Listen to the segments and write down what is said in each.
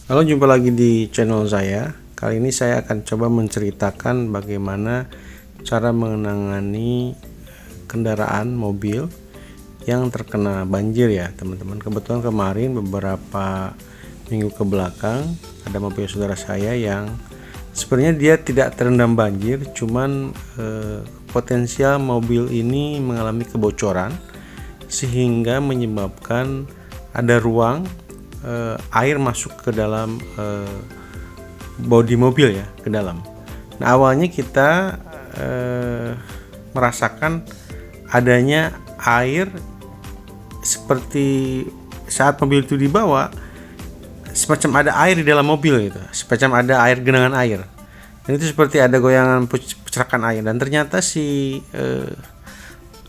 Halo, jumpa lagi di channel saya. Kali ini saya akan coba menceritakan bagaimana cara menangani kendaraan mobil yang terkena banjir ya teman-teman. Kebetulan kemarin beberapa minggu ke belakang ada mobil saudara saya yang sebenarnya dia tidak terendam banjir, cuman potensial mobil ini mengalami kebocoran sehingga menyebabkan ada ruang air masuk ke dalam bodi mobil ya, ke dalam. Nah, awalnya kita merasakan adanya air seperti saat mobil itu dibawa, semacam ada air di dalam mobil gitu, semacam ada air, genangan air. Dan itu seperti ada goyangan percikan air, dan ternyata si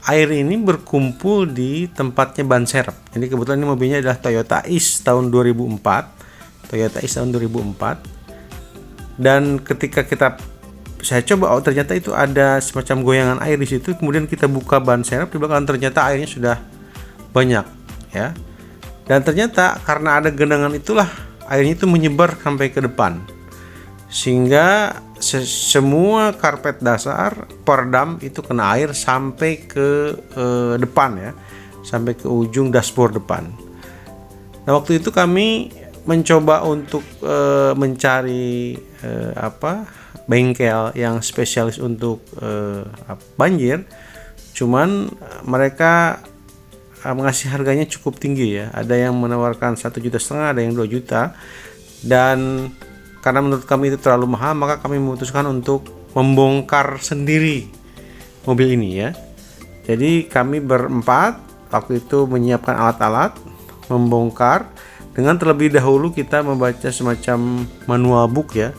air ini berkumpul di tempatnya ban serep. Jadi kebetulan ini mobilnya adalah Toyota Ace tahun 2004. Toyota Ace tahun 2004. Dan ketika saya coba, ternyata itu ada semacam goyangan air di situ. Kemudian kita buka ban serep, di belakang ternyata airnya sudah banyak ya. Dan ternyata karena ada genangan itulah airnya itu menyebar sampai ke depan. Sehingga semua karpet dasar peredam itu kena air sampai ke depan ya, sampai ke ujung dashboard depan. Nah, waktu itu kami mencoba untuk mencari bengkel yang spesialis untuk banjir, cuman mereka mengasih harganya cukup tinggi ya. Ada yang menawarkan 1,5 juta, ada yang 2 juta, dan karena menurut kami itu terlalu mahal, maka kami memutuskan untuk membongkar sendiri mobil ini ya. Jadi kami berempat waktu itu menyiapkan alat-alat, membongkar dengan terlebih dahulu kita membaca semacam manual book ya,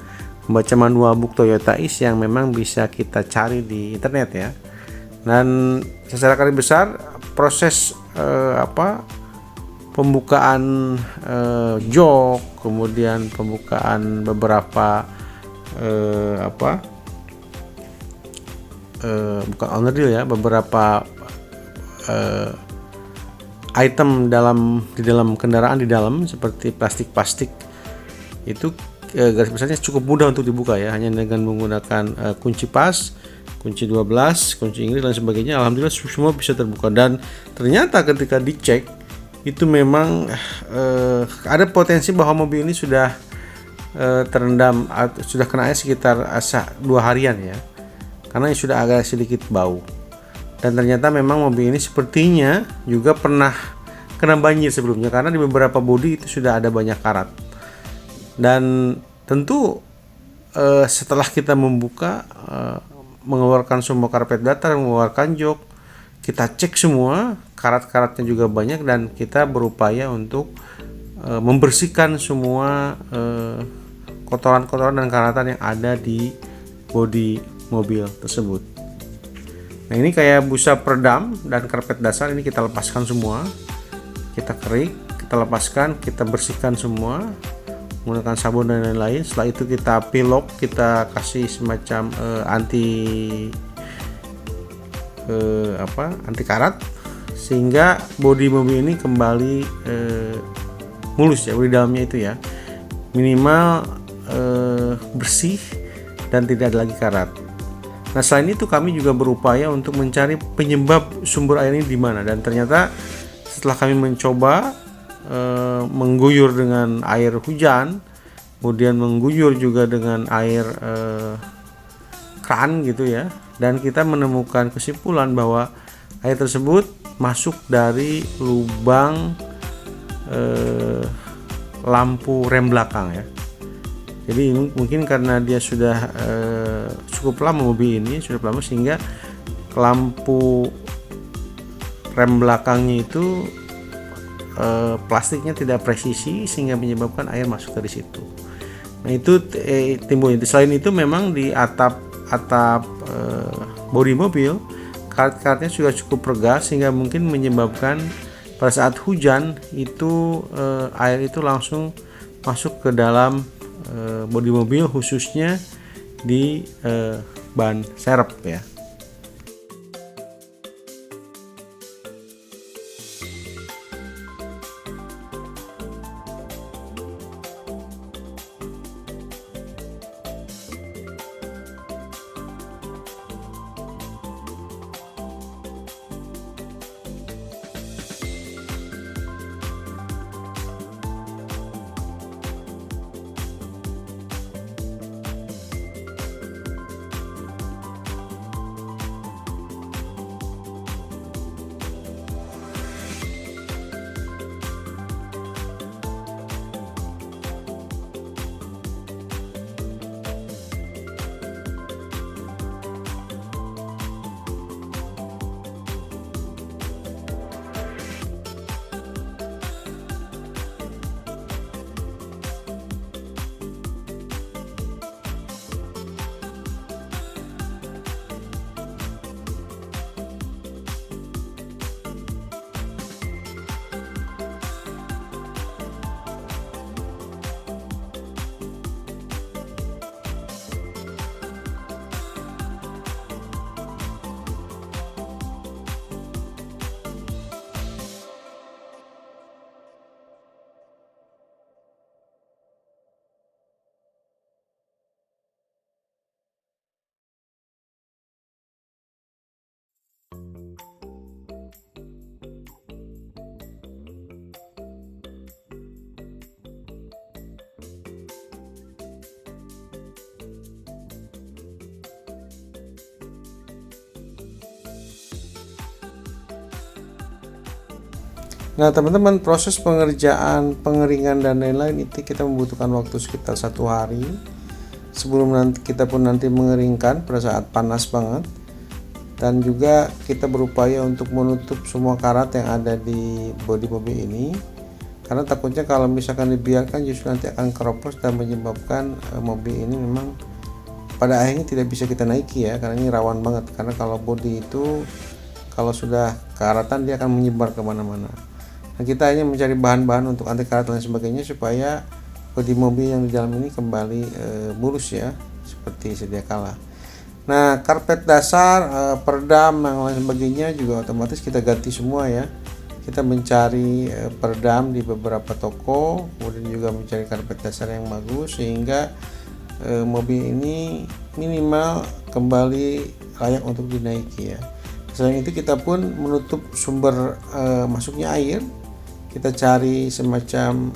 membaca manual book Toyota Ace yang memang bisa kita cari di internet ya. Dan secara garis besar proses pembukaan jok, kemudian pembukaan beberapa bukan owner deal ya, beberapa item di dalam kendaraan, di dalam seperti plastik itu garis besarnya cukup mudah untuk dibuka ya, hanya dengan menggunakan kunci pas, kunci 12, kunci Inggris dan sebagainya. Alhamdulillah semua bisa terbuka, dan ternyata ketika dicek itu memang ada potensi bahwa mobil ini sudah terendam, sudah kena air sekitar 2 harian ya, karena sudah agak sedikit bau. Dan ternyata memang mobil ini sepertinya juga pernah kena banjir sebelumnya, karena di beberapa bodi itu sudah ada banyak karat. Dan tentu setelah kita membuka, mengeluarkan semua karpet datar, mengeluarkan jok, kita cek semua, karat-karatnya juga banyak, dan kita berupaya untuk membersihkan semua kotoran-kotoran dan karatan yang ada di bodi mobil tersebut. Nah, ini kayak busa peredam dan karpet dasar ini kita lepaskan semua, kita kerik, kita lepaskan, kita bersihkan semua menggunakan sabun dan lain-lain. Setelah itu kita pilok, kita kasih semacam anti karat, sehingga bodi mobil ini kembali mulus ya, di dalamnya itu ya, minimal bersih dan tidak ada lagi karat. Nah, selain itu kami juga berupaya untuk mencari penyebab sumber air ini di mana, dan ternyata setelah kami mencoba mengguyur dengan air hujan, kemudian mengguyur juga dengan air kran gitu ya, dan kita menemukan kesimpulan bahwa air tersebut masuk dari lubang lampu rem belakang ya. Jadi mungkin karena dia sudah cukup lama, mobil ini sudah lama, sehingga lampu rem belakangnya itu plastiknya tidak presisi, sehingga menyebabkan air masuk dari situ. Nah, itu timbul. Selain itu memang di atap bodi mobil karat-karatnya sudah cukup regas, sehingga mungkin menyebabkan pada saat hujan itu air itu langsung masuk ke dalam bodi mobil, khususnya di ban serep ya. Nah teman-teman, proses pengerjaan pengeringan dan lain-lain itu kita membutuhkan waktu sekitar 1 hari sebelum kita pun nanti mengeringkan pada saat panas banget. Dan juga kita berupaya untuk menutup semua karat yang ada di bodi mobil ini, karena takutnya kalau misalkan dibiarkan justru nanti akan keropos dan menyebabkan mobil ini memang pada akhirnya tidak bisa kita naiki ya, karena ini rawan banget. Karena kalau bodi itu kalau sudah kearatan dia akan menyebar kemana-mana. Nah, kita hanya mencari bahan-bahan untuk anti karat dan sebagainya supaya bodi mobil yang di dalam ini kembali mulus ya, seperti sedia kala. Nah, karpet dasar, peredam yang lain sebagainya juga otomatis kita ganti semua ya. Kita mencari peredam di beberapa toko, kemudian juga mencari karpet dasar yang bagus sehingga mobil ini minimal kembali layak untuk dinaiki ya. Selain itu kita pun menutup sumber masuknya air. Kita cari semacam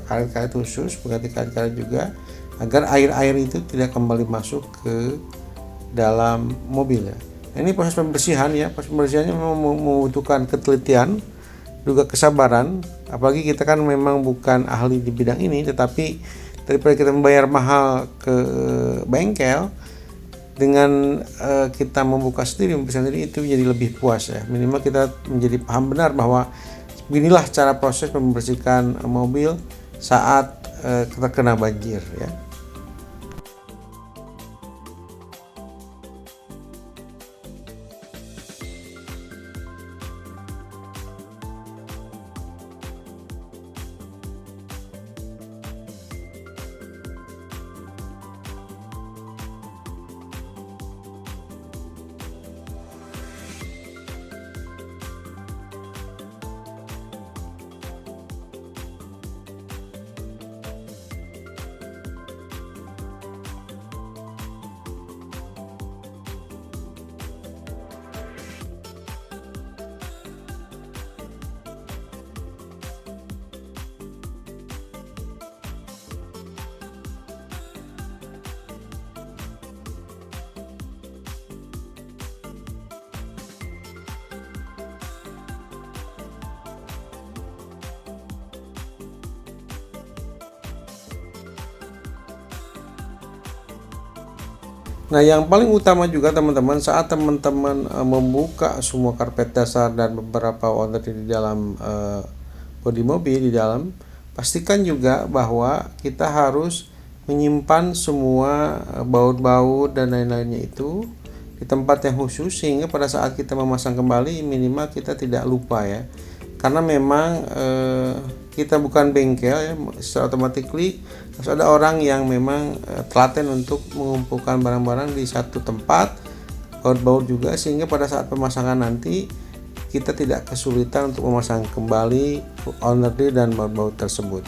karet-karet khusus, mengganti karet-karet juga agar air-air itu tidak kembali masuk ke dalam mobil ya. Nah, ini proses pembersihan ya. Proses pembersihannya memang membutuhkan ketelitian, juga kesabaran. Apalagi kita kan memang bukan ahli di bidang ini, tetapi daripada kita membayar mahal ke bengkel, dengan kita membuka sendiri, membersihkan sendiri itu jadi lebih puas ya. Minimal kita menjadi paham benar bahwa beginilah cara proses membersihkan mobil saat terkena banjir ya. Nah, yang paling utama juga teman-teman, saat teman-teman membuka semua karpet dasar dan beberapa warna di dalam bodi mobil di dalam, pastikan juga bahwa kita harus menyimpan semua baut-baut dan lain-lainnya itu di tempat yang khusus sehingga pada saat kita memasang kembali minimal kita tidak lupa ya. Karena memang kita bukan bengkel ya, secara otomatis harus ada orang yang memang telaten untuk mengumpulkan barang-barang di satu tempat, baut-baut juga, sehingga pada saat pemasangan nanti kita tidak kesulitan untuk memasang kembali owner dan baut-baut tersebut.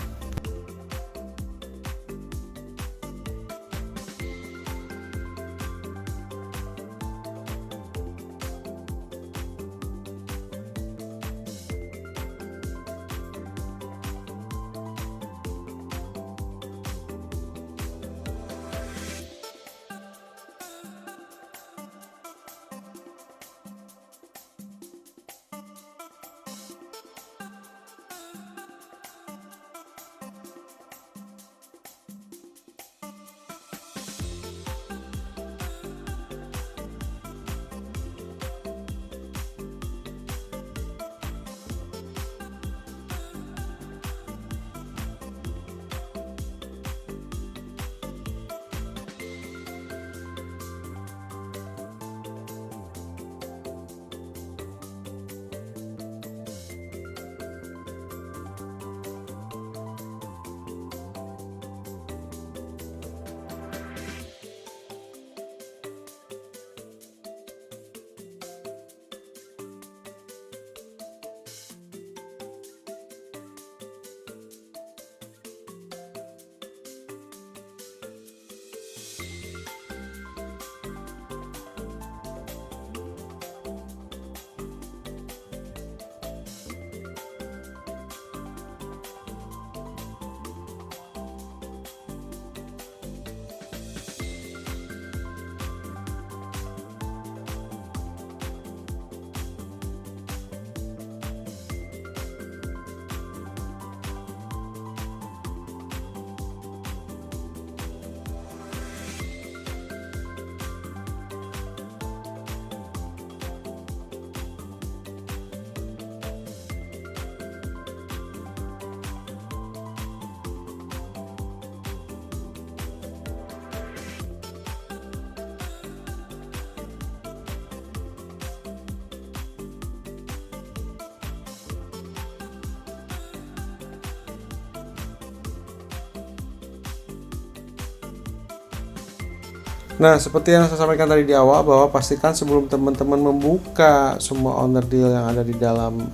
Nah, seperti yang saya sampaikan tadi di awal, bahwa pastikan sebelum teman-teman membuka semua owner deal yang ada di dalam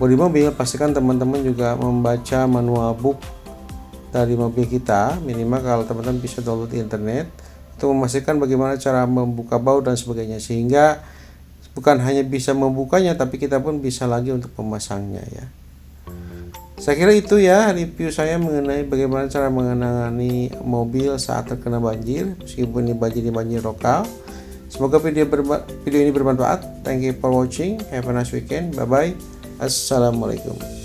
bodi mobil, pastikan teman-teman juga membaca manual book dari mobil kita. Minimal kalau teman-teman bisa download di internet untuk memastikan bagaimana cara membuka baut dan sebagainya, sehingga bukan hanya bisa membukanya, tapi kita pun bisa lagi untuk memasangnya ya. Saya kira itu ya review saya mengenai bagaimana cara menangani mobil saat terkena banjir, meskipun ini banjir lokal. Semoga video ini bermanfaat. Thank you for watching. Have a nice weekend. Bye bye. Assalamualaikum.